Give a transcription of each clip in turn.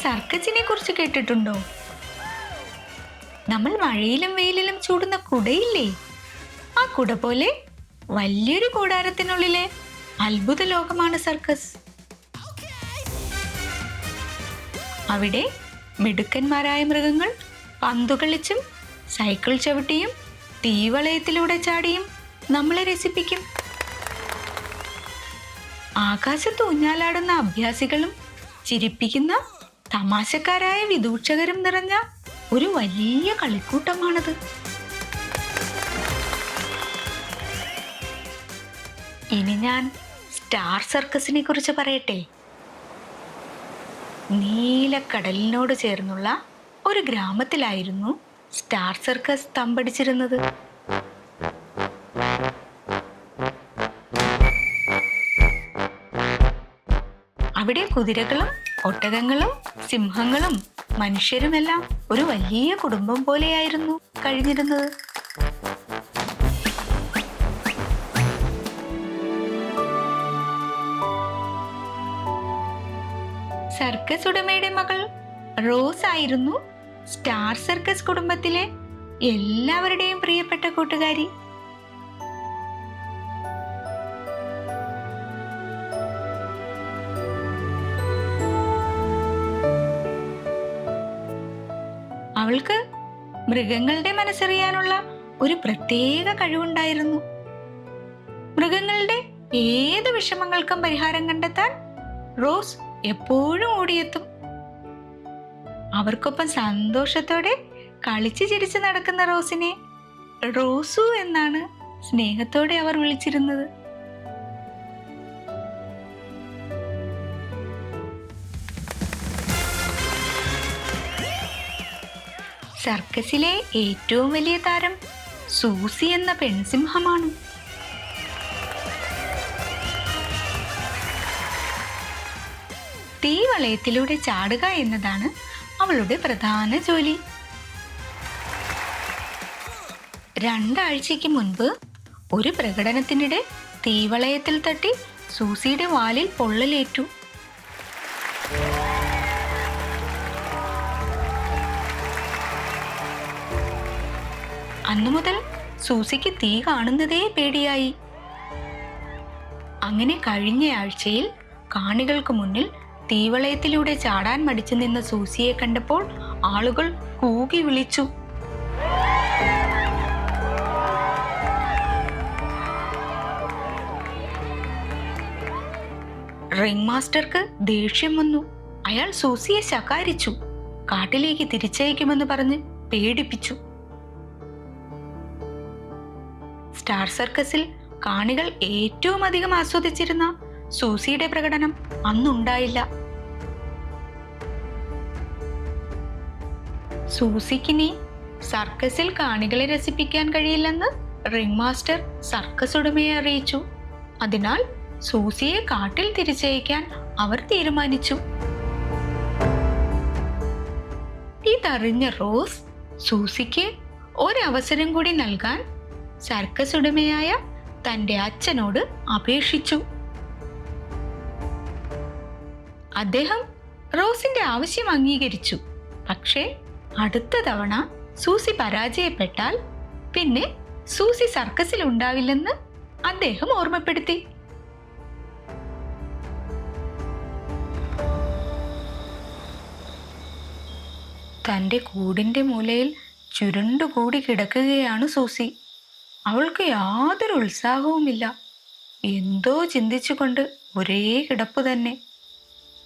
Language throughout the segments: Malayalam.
സർക്കസിനെ കുറിച്ച് കേട്ടിട്ടുണ്ടോ? നമ്മൾ മഴയിലും വെയിലിലും ചൂടുന്ന കുടയില്ലേ, ആ കുട പോലെ വലിയൊരു കൂടാരത്തിനുള്ളിലെ അത്ഭുത ലോകമാണ് സർക്കസ്. അവിടെ മിടുക്കന്മാരായ മൃഗങ്ങൾ പന്തുകളിച്ചും സൈക്കിൾ ചവിട്ടിയും തീവളയത്തിലൂടെ ചാടിയും നമ്മളെ രസിപ്പിക്കും. ആകാശത്ത് ഊഞ്ഞാലാടുന്ന അഭ്യാസികളും ചിരിപ്പിക്കുന്ന തമാശക്കാരായ വിദൂഷകരും നിറഞ്ഞ ഒരു വലിയ കളിക്കൂട്ടമാണത്. ഇനി ഞാൻ സ്റ്റാർ സർക്കസിനെ കുറിച്ച് പറയട്ടെ. നീലക്കടലിനോട് ചേർന്നുള്ള ഒരു ഗ്രാമത്തിലായിരുന്നു സ്റ്റാർ സർക്കസ് തമ്പടിച്ചിരുന്നത്. അവിടെ കുതിരകളും ഒട്ടകങ്ങളും സിംഹങ്ങളും മനുഷ്യരുമെല്ലാം ഒരു വലിയ കുടുംബം പോലെയായിരുന്നു കഴിഞ്ഞിരുന്നത്. സർക്കസ് ഉടമയുടെ മകൾ റോസ് ആയിരുന്നു സ്റ്റാർ സർക്കസ് കുടുംബത്തിലെ എല്ലാവരുടെയും പ്രിയപ്പെട്ട കൂട്ടുകാരി. അവൾക്ക് മൃഗങ്ങളുടെ മനസ്സറിയാനുള്ള ഒരു പ്രത്യേക കഴിവുണ്ടായിരുന്നു. മൃഗങ്ങളുടെ ഏത് വിഷമങ്ങൾക്കും പരിഹാരം കണ്ടെത്താൻ റോസ് എപ്പോഴും ഓടിയെത്തും. അവർക്കൊപ്പം സന്തോഷത്തോടെ കളിച്ചു ചിരിച്ച് നടക്കുന്ന റോസിനെ റോസു എന്നാണ് സ്നേഹത്തോടെ അവർ വിളിച്ചിരുന്നത്. സർക്കസിലെ ഏറ്റവും വലിയ താരം സൂസി എന്ന പെൺസിംഹമാണ്. തീവളയത്തിലൂടെ ചാടുക എന്നതാണ് അവളുടെ പ്രധാന ജോലി. 2 ആഴ്ചയ്ക്ക് മുൻപ് ഒരു പ്രകടനത്തിനിടെ തീവളയത്തിൽ തട്ടി സൂസിയുടെ വാലിൽ പൊള്ളലേറ്റു. അന്നു മുതൽ സൂസിക്ക് തീ കാണുന്നതേ പേടിയായി. അങ്ങനെ കഴിഞ്ഞ ആഴ്ചയിൽ കാണികൾക്ക് മുന്നിൽ തീവളയത്തിലൂടെ ചാടാൻ മടിച്ചു നിന്ന സൂസിയെ കണ്ടപ്പോൾ ആളുകൾ കൂകി വിളിച്ചു. റിംഗ് മാസ്റ്റർക്ക് ദേഷ്യം വന്നു. അയാൾ സൂസിയെ ശകാരിച്ചു. കാട്ടിലേക്ക് തിരിച്ചയക്കുമെന്ന് പറഞ്ഞ് പേടിപ്പിച്ചു. സ്റ്റാർ സർക്കസിൽ കാണികൾ ഏറ്റവും അധികം ആസ്വദിച്ചിരുന്ന സൂസിയുടെ പ്രകടനം അന്നുണ്ടായില്ല. സൂസിക്കിനി സർക്കസിൽ കാണികളെ രസിപ്പിക്കാൻ കഴിയില്ലെന്ന് റിംഗ് മാസ്റ്റർ സർക്കസ് ഉടമയെ അറിയിച്ചു. അതിനാൽ സൂസിയെ കാട്ടിൽ തിരിച്ചയക്കാൻ അവർ തീരുമാനിച്ചു. ഇതറിഞ്ഞ റോസ് സൂസിക്ക് ഒരവസരം കൂടി നൽകാൻ സർക്കസ് ഉടമയായ തന്റെ അച്ഛനോട് അപേക്ഷിച്ചു. അദ്ദേഹം റോസിന്റെ ആവശ്യം അംഗീകരിച്ചു. പക്ഷേ അടുത്ത തവണ സൂസി പരാജയപ്പെട്ടാൽ പിന്നെ സൂസി സർക്കസിൽ ഉണ്ടാവില്ലെന്ന് അദ്ദേഹം ഓർമ്മപ്പെടുത്തി. തന്റെ കൂടിന്റെ മൂലയിൽ ചുരുണ്ടുകൂടി കിടക്കുകയാണ് സൂസി. അവൾക്ക് യാതൊരു ഉത്സാഹവുമില്ല. എന്തോ ചിന്തിച്ചുകൊണ്ട് ഒരേ കിടപ്പ് തന്നെ.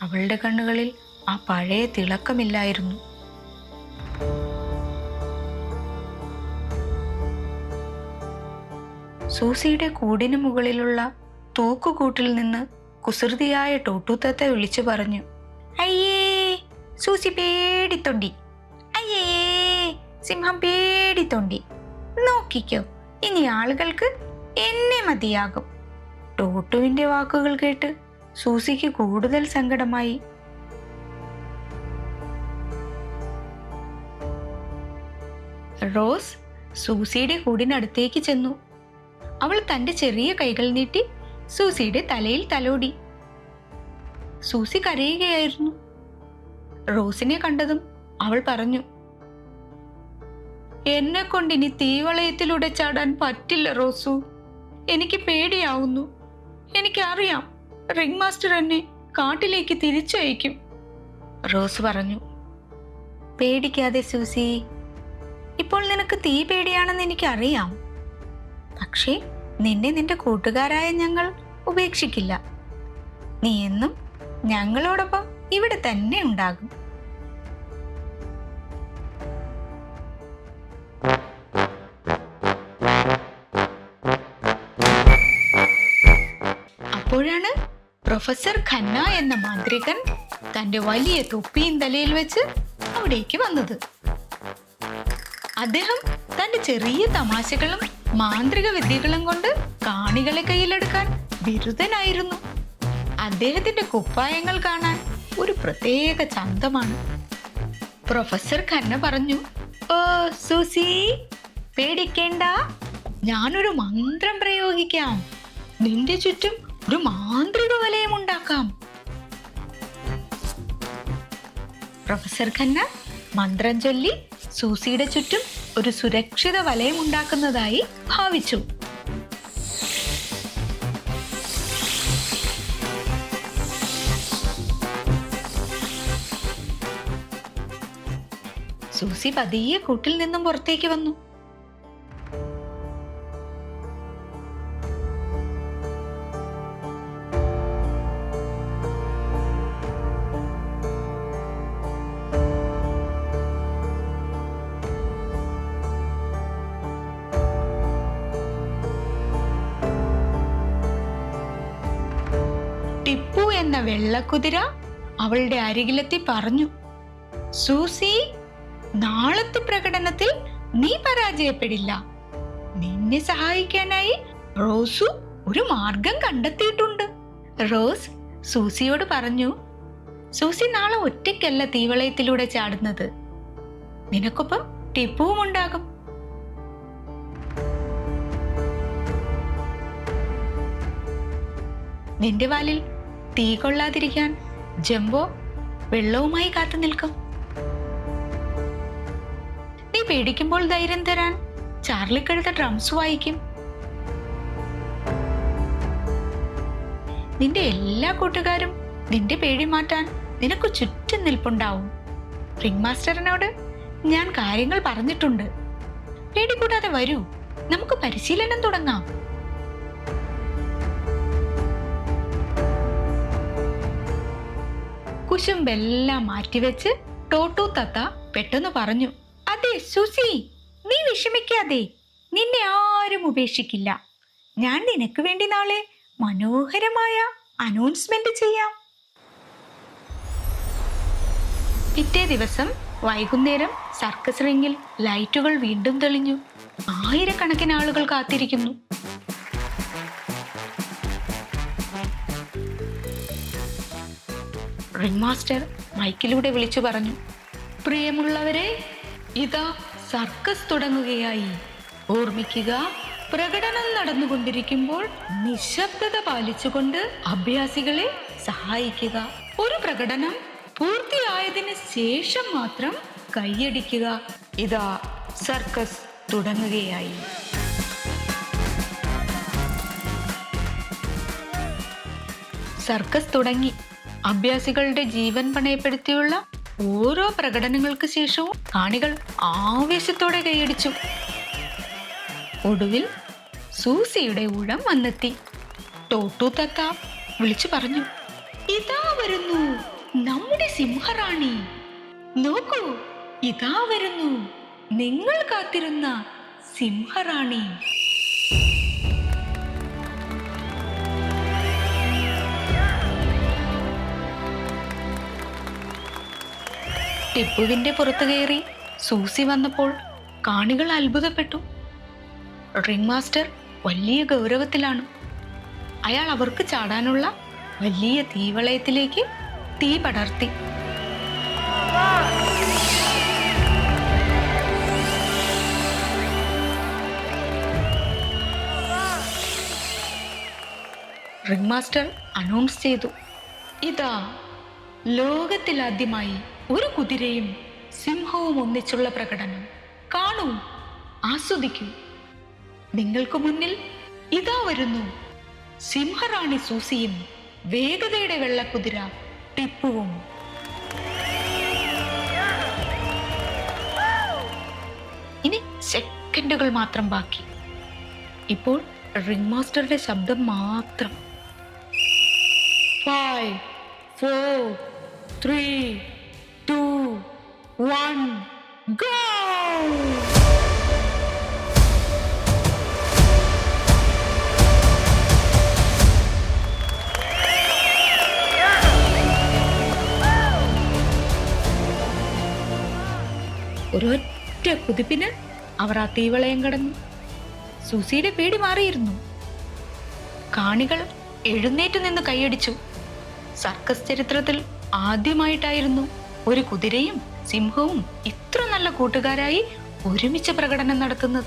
അവളുടെ കണ്ണുകളിൽ ആ പഴയ തിളക്കമില്ലായിരുന്നു. സൂസിയുടെ കൂടിനു മുകളിലുള്ള തൂക്കുകൂട്ടിൽ നിന്ന് കുസൃതിയായ ടോട്ടൂത്തത്ത വിളിച്ചു പറഞ്ഞു, അയ്യേ സൂസി പേടിത്തൊണ്ടി, അയ്യേ സിംഹം പേടിത്തൊണ്ടി, നോക്കിക്കോ ഇനി ആളുകൾക്ക് എന്നെ മതിയാകും. ടോട്ടുവിന്റെ വാക്കുകൾ കേട്ട് സൂസിക്ക് കൂടുതൽ സങ്കടമായി. റോസ് സൂസിയുടെ കൂടിനടുത്തേക്ക് ചെന്നു. അവൾ തന്റെ ചെറിയ കൈകൾ നീട്ടി സൂസിയുടെ തലയിൽ തലോടി. സൂസി കരയുകയായിരുന്നു. റോസിനെ കണ്ടതും അവൾ പറഞ്ഞു, എന്നെ കൊണ്ടിനി തീവളയത്തിലൂടെ ചാടാൻ പറ്റില്ല റോസു. എനിക്ക് പേടിയാവുന്നു. എനിക്കറിയാം റിംഗ് മാസ്റ്റർ എന്നെ കാട്ടിലേക്ക് തിരിച്ചയക്കും. റോസ് പറഞ്ഞു, പേടിക്കാതെ സൂസി. ഇപ്പോൾ നിനക്ക് തീ പേടിയാണെന്ന് എനിക്കറിയാം. പക്ഷേ നിന്നെ നിന്റെ കൂട്ടുകാരായ ഞങ്ങൾ ഉപേക്ഷിക്കില്ല. നീ എന്നും ഞങ്ങളോടൊപ്പം ഇവിടെ തന്നെ ഉണ്ടാകും. അപ്പോഴാണ് പ്രൊഫസർ ഖന്ന എന്ന മാന്ത്രികൻ തന്റെ വലിയ തൊപ്പിയും തലയിൽ വെച്ച് അവിടേക്ക് വന്നത്. അദ്ദേഹം തന്റെ ചെറിയ തമാശകളും മാന്ത്രിക വിദ്യകളും കൊണ്ട് കാണികളെ കയ്യിലെടുക്കാൻ ബിരുദനായിരുന്നു. അദ്ദേഹത്തിന്റെ കുപ്പായങ്ങൾ കാണാൻ ഒരു പ്രത്യേക ചന്തമാണ്. പ്രൊഫസർ ഖന്ന പറഞ്ഞു, ഓ സൂസി, പേടിക്കേണ്ട. ഞാനൊരു മന്ത്രം പ്രയോഗിക്കാം. നിന്റെ ചുറ്റും ഒരു മാന്ത്രിക വലയം ഉണ്ടാക്കാം. പ്രൊഫസർ ഖന്ന മന്ത്രം ചൊല്ലി സൂസിയുടെ ചുറ്റും ഒരു സുരക്ഷിത വലയം ഉണ്ടാക്കുന്നതായി ഭാവിച്ചു. സൂസി പതിയെ കൂട്ടിൽ നിന്നും പുറത്തേക്ക് വന്നു. ടിപ്പു എന്ന വെള്ളക്കുതിര അവളുടെ അരികിലെത്തി പറഞ്ഞു, സൂസി, നാളത്തെ പ്രകടനത്തിൽ നീ പരാജയപ്പെടില്ല. നിന്നെ സഹായിക്കാനായി റോസു ഒരു മാർഗം കണ്ടെത്തിയിട്ടുണ്ട്. റോസ് സൂസിയോട് പറഞ്ഞു, സൂസി നാളെ ഒറ്റയ്ക്കല്ല തീവളയത്തിലൂടെ ചാടുന്നത്. നിനക്കൊപ്പം ടിപ്പുവും ഉണ്ടാകും. നിന്റെ വാലിൽ തീ കൊള്ളാതിരിക്കാൻ ജംബോ വെള്ളവുമായി കാത്തു നിൽക്കും. നീ പേടിക്കുമ്പോൾ ധൈര്യം തരാൻ ചാർലി കഴുത ഡ്രംസ് വായിക്കും. നിന്റെ എല്ലാ കൂട്ടുകാരും നിന്റെ പേടി മാറ്റാൻ നിനക്ക് ചുറ്റും നിൽപ്പുണ്ടാവും. റിംഗ് മാസ്റ്ററിനോട് ഞാൻ കാര്യങ്ങൾ പറഞ്ഞിട്ടുണ്ട്. പേടി കൂടാതെ വരൂ, നമുക്ക് പരിശീലനം തുടങ്ങാം. കുശുമ്പെല്ലാം മാറ്റിവെച്ച് ടോട്ടു തത്ത പെട്ടെന്ന് പറഞ്ഞു, അതെ സൂസി, നീ വിഷമിക്കാതെ. നിന്നെ ആരും ഉപേക്ഷിക്കില്ല. ഞാൻ നിനക്ക് വേണ്ടി നാളെ മനോഹരമായ അനൗൺസ്മെന്റ് ചെയ്യാം. പിറ്റേ ദിവസം വൈകുന്നേരം സർക്കസ് റിംഗിൽ ലൈറ്റുകൾ വീണ്ടും തെളിഞ്ഞു. ആയിരക്കണക്കിന് ആളുകൾ കാത്തിരിക്കുന്നു. റിംഗ് മാസ്റ്റർ മൈക്കിലൂടെ വിളിച്ചു പറഞ്ഞു, പ്രിയമുള്ളവരെ, ഇതാ സർക്കസ് തുടങ്ങുകയായി. ഓർമ്മിക്കുക, പ്രകടനം നടന്നുകൊണ്ടിരിക്കുമ്പോൾ നിശബ്ദത പാലിച്ചുകൊണ്ട് അഭ്യാസികളെ സഹായിക്കുക. ഒരു പ്രകടനം പൂർത്തിയായതിനു ശേഷം മാത്രം കൈയടിക്കുക. ഇതാ സർക്കസ് തുടങ്ങുകയായി. സർക്കസ് തുടങ്ങി. അഭ്യാസികളുടെ ജീവൻ പണയപ്പെടുത്തിയുള്ള ഓരോ പ്രകടനങ്ങൾക്ക് ശേഷവും കാണികൾ ആവേശത്തോടെ കൈയടിച്ചു. ഒടുവിൽ സൂസിയുടെ ഊഴം വന്നെത്തി. ടോട്ടു തത്ത വിളിച്ചു പറഞ്ഞു, ഇതാ വരുന്നു നമ്മുടെ സിംഹറാണി. നോക്കൂ, ഇതാ വരുന്നു നിങ്ങൾ കാത്തിരുന്ന സിംഹറാണി. ടിപ്പുവിന്റെ പുറത്തു കയറി സൂസി വന്നപ്പോൾ കാണികൾ അത്ഭുതപ്പെട്ടു. റിംഗ് മാസ്റ്റർ വലിയ ഗൗരവത്തിലാണ്. അയാൾ അവർക്ക് ചാടാനുള്ള വലിയ തീവളയത്തിലേക്ക് തീ പടർത്തി. റിംഗ് മാസ്റ്റർ അനൗൺസ് ചെയ്തു, ഇതാ ലോകത്തിലാദ്യമായി ഒരു കുതിരയും സിംഹവും ഒന്നിച്ചുള്ള പ്രകടനം കാണൂ, ആസ്വദിക്കൂ. നിങ്ങൾക്ക് മുന്നിൽ ഇതാ വരുന്നു സിംഹറാണി സൂസിയും വേഗതയുടെ വെള്ളക്കുതിര ടിപ്പുവും. ഇനി സെക്കൻഡുകൾ മാത്രം ബാക്കി. ഇപ്പോൾ റിംഗ് മാസ്റ്ററുടെ ശബ്ദം മാത്രം. 5, 4, 3, 2, 1, go! ഒരൊറ്റ കുതിപ്പിന് അവർ ആ തീവളയം കടന്നു. സൂസിയുടെ പേടി മാറിയിരുന്നു. കാണികൾ എഴുന്നേറ്റ് നിന്ന് കൈയടിച്ചു. സർക്കസ് ചരിത്രത്തിൽ ആദ്യമായിട്ടായിരുന്നു ഒരു കുതിരയും സിംഹവും ഇത്ര നല്ല കൂട്ടുകാരായി ഒരുമിച്ച് പ്രകടനം നടത്തുന്നത്.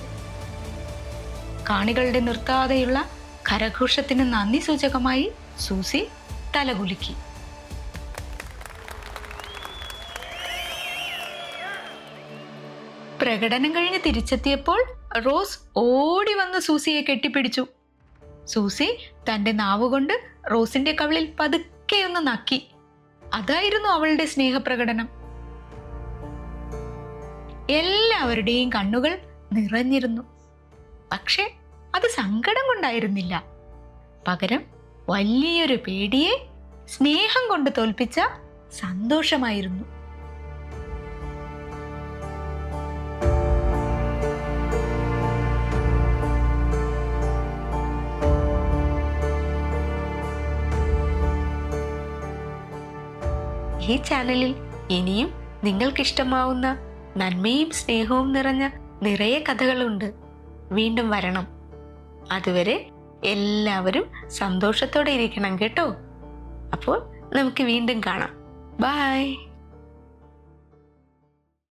കാണികളുടെ നിർത്താതെയുള്ള കരഘോഷത്തിന് നന്ദി സൂചകമായി സൂസി തലകുലുക്കി. പ്രകടനം കഴിഞ്ഞ് തിരിച്ചെത്തിയപ്പോൾ റോസ് ഓടി വന്ന് സൂസിയെ കെട്ടിപ്പിടിച്ചു. സൂസി തന്റെ നാവുകൊണ്ട് റോസിന്റെ കവിളിൽ പതുക്കെ ഒന്ന് നക്കി. അതായിരുന്നു അവളുടെ സ്നേഹപ്രകടനം. എല്ലാവരുടെയും കണ്ണുകൾ നിറഞ്ഞിരുന്നു. പക്ഷെ അത് സങ്കടം കൊണ്ടായിരുന്നില്ല. പകരം വലിയൊരു പേടിയെ സ്നേഹം കൊണ്ട് തോൽപ്പിച്ച സന്തോഷമായിരുന്നു. ഈ ചാനലിൽ ഇനിയും നിങ്ങൾക്കിഷ്ടമാവുന്ന നന്മയും സ്നേഹവും നിറഞ്ഞ നിറയെ കഥകളുണ്ട്. വീണ്ടും വരണം. അതുവരെ എല്ലാവരും സന്തോഷത്തോടെ ഇരിക്കണം കേട്ടോ. അപ്പോൾ നമുക്ക് വീണ്ടും കാണാം. ബൈ.